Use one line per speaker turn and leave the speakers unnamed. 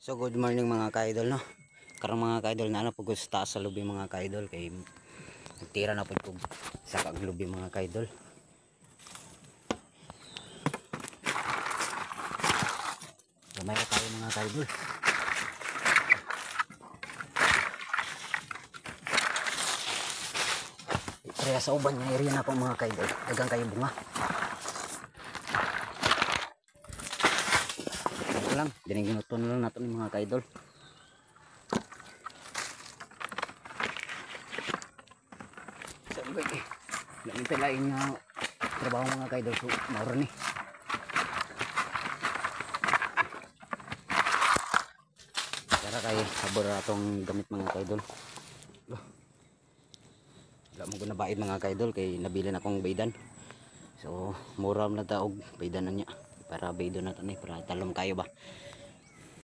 So good morning mga ka-idol no. Karong mga ka-idol na pag sa taas sa lubi mga ka-idol kay nagtira na pud ko sa kaglubi mga ka-idol. Gamay ra tayo mga ka-idol. Kaya sa uban nga area na po mga ka-idol. Dagang kayo bunga. Ito lang, diniginuton lang natin mga ka-idol. Lain lain nga trabaho mga ka-idol so mauro ni. Para kay sabor atong gamit mga ka-idol. Wala mo guna baid mga ka-idol kay nabili na akong baydan. So mura na ta og baydan na niya para baydo na to ni para talom kayo ba.